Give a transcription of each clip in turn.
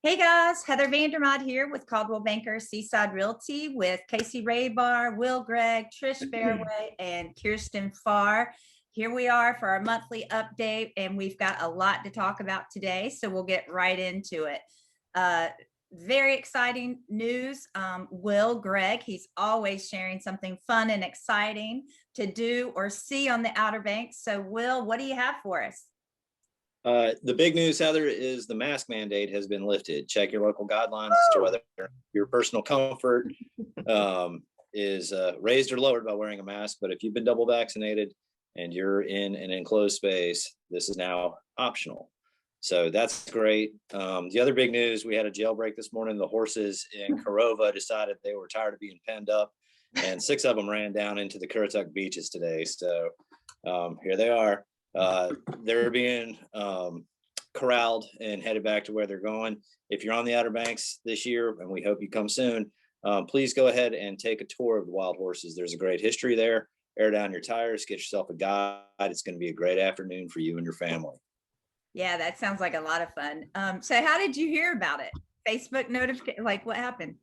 Hey guys, Heather VanderMyde here with Caldwell Banker Seaside Realty with Casey Raybar, Will Gregg, Trish Fairway, and Kirsten Farr. Here we are for our monthly update, and we've got a lot to talk about today, so we'll get right into it. Very exciting news. Will Gregg, he's always sharing something fun and exciting to do or see on the Outer Banks. So Will, what do you have for us? The big news, Heather, is the mask mandate has been lifted. Check your local guidelines as to whether your personal comfort is raised or lowered by wearing a mask. But if you've been double vaccinated and you're in an enclosed space, this is now optional. So that's great. The other big news, we had a jailbreak this morning. The horses in Corova decided they were tired of being penned up, and 6 of them ran down into the Currituck beaches today. So here they are. They're being corralled and headed back to where they're going. If you're on the Outer Banks this year, and we hope you come soon, please go ahead and take a tour of the wild horses. There's a great history there. Air down your tires, get yourself a guide. It's going to be a great afternoon for you and your family. Yeah, that sounds like a lot of fun. So how did you hear about it? Facebook notification, like what happened?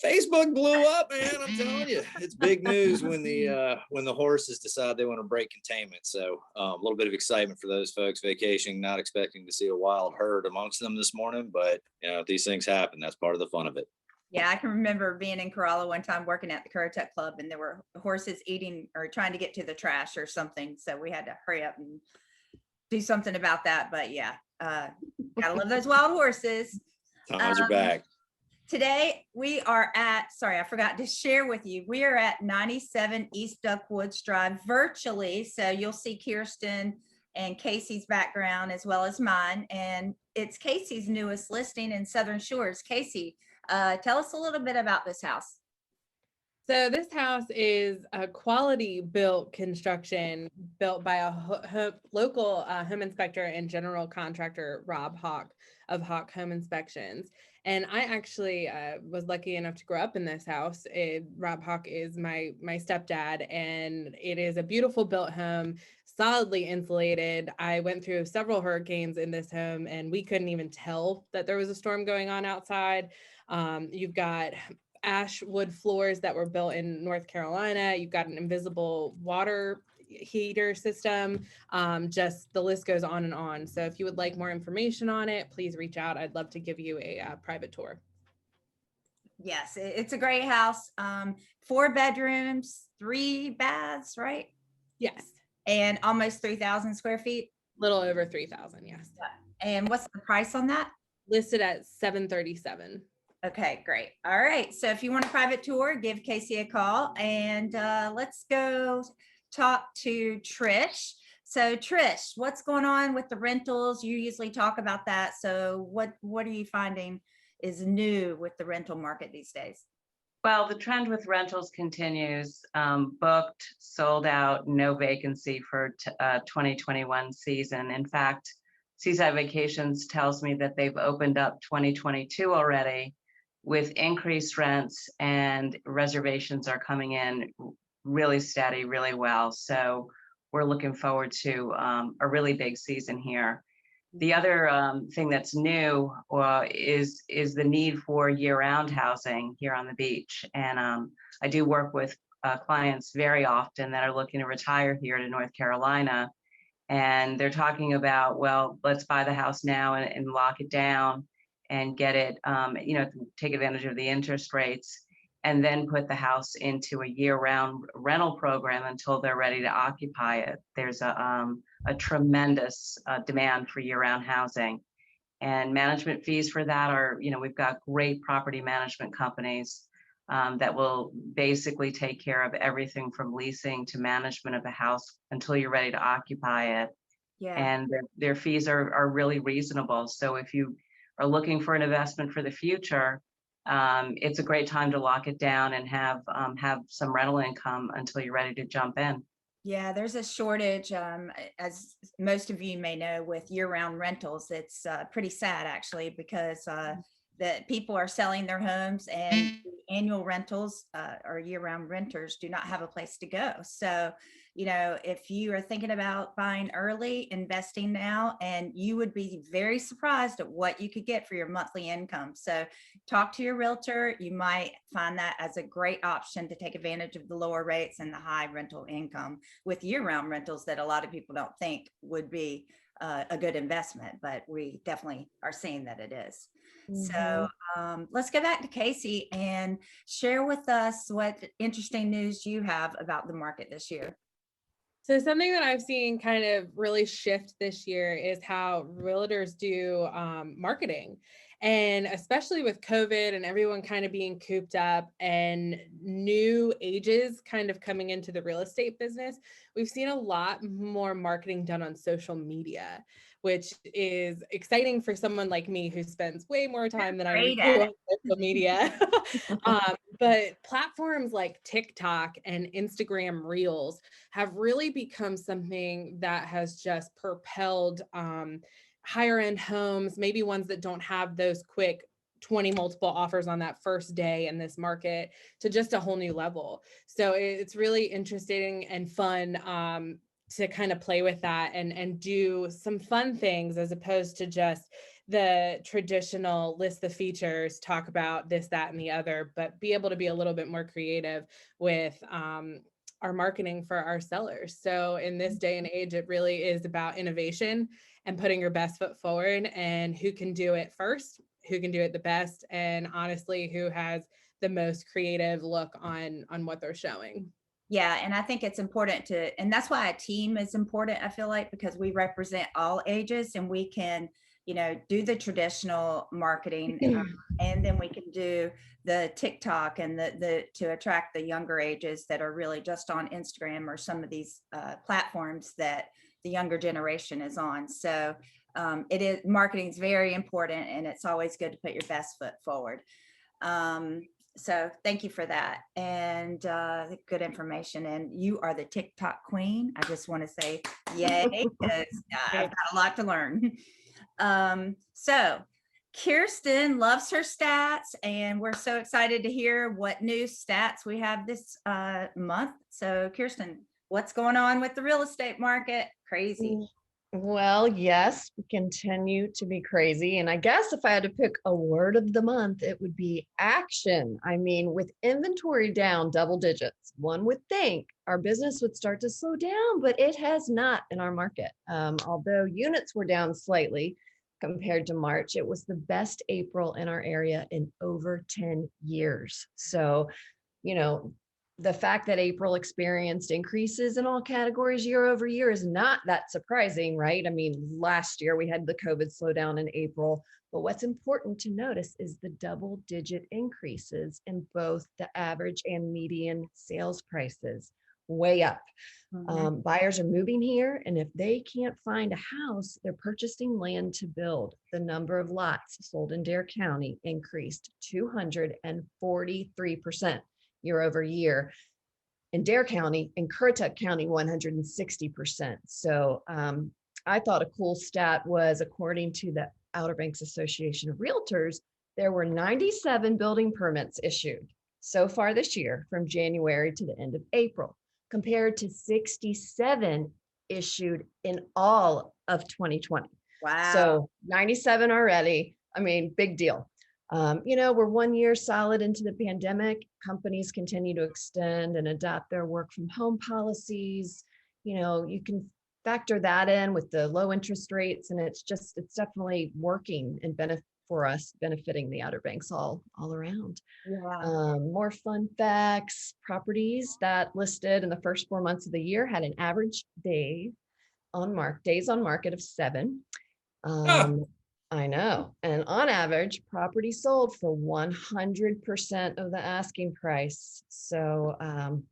Facebook blew up, man. I'm telling you, it's big news when the horses decide they want to break containment. So a little bit of excitement for those folks vacationing, not expecting to see a wild herd amongst them this morning, but you know, if these things happen, that's part of the fun of it. Yeah, I can remember being in Corolla one time working at the Currituck Club, and there were horses eating or trying to get to the trash or something. So we had to hurry up and do something about that. But yeah, gotta love those wild horses. Times are back. Today we are at, sorry, I forgot to share with you, we are at 97 East Duckwoods Drive virtually. So you'll see Kirsten and Casey's background as well as mine. And it's Casey's newest listing in Southern Shores. Casey, tell us a little bit about this house. So this house is a quality built construction built by a local home inspector and general contractor, Rob Hawk of Hawk Home Inspections. And I actually was lucky enough to grow up in this house. Rob Hawk is my stepdad, and it is a beautiful built home, solidly insulated. I went through several hurricanes in this home, and we couldn't even tell that there was a storm going on outside. You've got ash wood floors that were built in North Carolina. You've got an invisible water heater system. Just the list goes on and on. So if you would like more information on it, please reach out. I'd love to give you a private tour. Yes, it's a great house. 4 bedrooms, 3 baths, right? Yes. And almost 3,000 square feet. Little over 3,000. Yes. And what's the price on that? Listed at $737. Okay, great. All right. So if you want a private tour, give Casey a call, and let's go talk to Trish. So Trish, what's going on with the rentals? You usually talk about that. So what are you finding is new with the rental market these days? Well, the trend with rentals continues. Booked, sold out, no vacancy for 2021 season. In fact, Seaside Vacations tells me that they've opened up 2022 already with increased rents, and reservations are coming in really steady, really well. So we're looking forward to a really big season here. The other thing that's new is the need for year-round housing here on the beach. And I do work with clients very often that are looking to retire here to North Carolina. And they're talking about, well, let's buy the house now and lock it down and get it, take advantage of the interest rates, and then put the house into a year-round rental program until they're ready to occupy it. There's a tremendous demand for year-round housing, and management fees for that are, we've got great property management companies that will basically take care of everything from leasing to management of the house until you're ready to occupy it. Yeah. And their fees are really reasonable. So if you are looking for an investment for the future, it's a great time to lock it down and have some rental income until you're ready to jump in. Yeah, there's a shortage, as most of you may know, with year-round rentals. It's pretty sad, actually, because that people are selling their homes, and the annual rentals or year-round renters do not have a place to go. So, you know, if you are thinking about buying early, investing now, and you would be very surprised at what you could get for your monthly income. So talk to your realtor. You might find that as a great option to take advantage of the lower rates and the high rental income with year-round rentals that a lot of people don't think would be a good investment, but we definitely are seeing that it is. So let's go back to Casey and share with us what interesting news you have about the market this year. So something that I've seen kind of really shift this year is how realtors do marketing. And especially with COVID and everyone kind of being cooped up and new ages kind of coming into the real estate business, we've seen a lot more marketing done on social media, which is exciting for someone like me who spends way more time than I Great do at on social media. But platforms like TikTok and Instagram Reels have really become something that has just propelled higher end homes, maybe ones that don't have those quick 20 multiple offers on that first day in this market, to just a whole new level. So it's really interesting and fun to kind of play with that and do some fun things as opposed to just the traditional list the features, talk about this, that, and the other, but be able to be a little bit more creative with our marketing for our sellers. So in this day and age, it really is about innovation and putting your best foot forward, and who can do it first, who can do it the best, and honestly, who has the most creative look on what they're showing. Yeah, and I think it's important to, and that's why a team is important, I feel like, because we represent all ages and we can, you know, do the traditional marketing and then we can do the TikTok and the to attract the younger ages that are really just on Instagram or some of these platforms that the younger generation is on. So it is, marketing is very important, and it's always good to put your best foot forward. So thank you for that, and good information. And you are the TikTok queen. I just want to say yay, because I've got a lot to learn. So Kirsten loves her stats, and we're so excited to hear what new stats we have this month. So Kirsten, what's going on with the real estate market? Crazy. Well, yes, we continue to be crazy. And I guess if I had to pick a word of the month, it would be action. I mean, with inventory down double digits, one would think our business would start to slow down, but it has not in our market. Although units were down slightly compared to March, it was the best April in our area in over 10 years. So, you know, the fact that April experienced increases in all categories year over year is not that surprising, right? I mean, last year we had the COVID slowdown in April, but what's important to notice is the double-digit increases in both the average and median sales prices, way up. Buyers are moving here, and if they can't find a house, they're purchasing land to build. The number of lots sold in Dare County increased 243%. year over year. In Dare County, in Currituck County, 160%. So I thought a cool stat was, according to the Outer Banks Association of Realtors, there were 97 building permits issued so far this year from January to the end of April, compared to 67 issued in all of 2020. Wow. So 97 already. I mean, big deal. You know, we're 1 year solid into the pandemic. Companies continue to extend and adopt their work from home policies. You know, you can factor that in with the low interest rates, and it's definitely working and for us, benefiting the Outer Banks all around. Yeah. More fun facts: properties that listed in the first 4 months of the year had an average days on market of 7. I know. And on average, property sold for 100% of the asking price. So,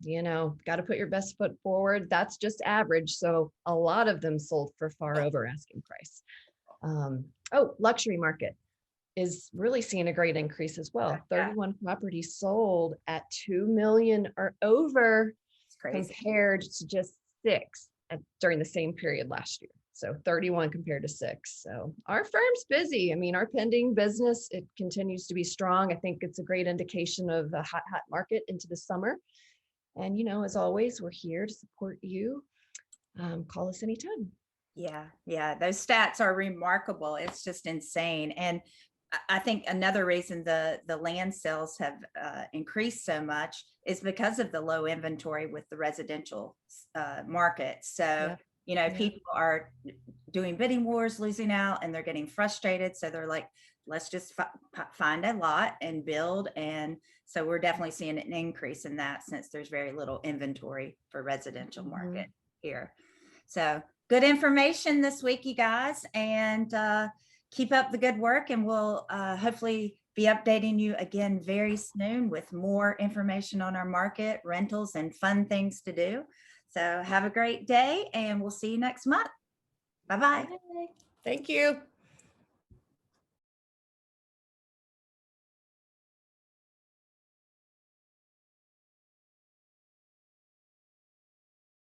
you know, got to put your best foot forward. That's just average. So a lot of them sold for far over asking price. Luxury market is really seeing a great increase as well. 31 properties sold at 2 million or over, It's crazy. compared to just 6 during the same period last year. So 31 compared to 6. So our firm's busy. I mean, our pending business, it continues to be strong. I think it's a great indication of a hot market into the summer. And, you know, as always, we're here to support you. Call us anytime. Yeah, those stats are remarkable. It's just insane. And I think another reason the land sales have increased so much is because of the low inventory with the residential market. So, Yeah. you know, Yeah. people are doing bidding wars, losing out, and they're getting frustrated. So they're like, let's just find a lot and build. And so we're definitely seeing an increase in that since there's very little inventory for residential market here. So good information this week, you guys, and keep up the good work, and we'll hopefully be updating you again very soon with more information on our market, rentals, and fun things to do. So have a great day, and we'll see you next month. Bye-bye. Thank you.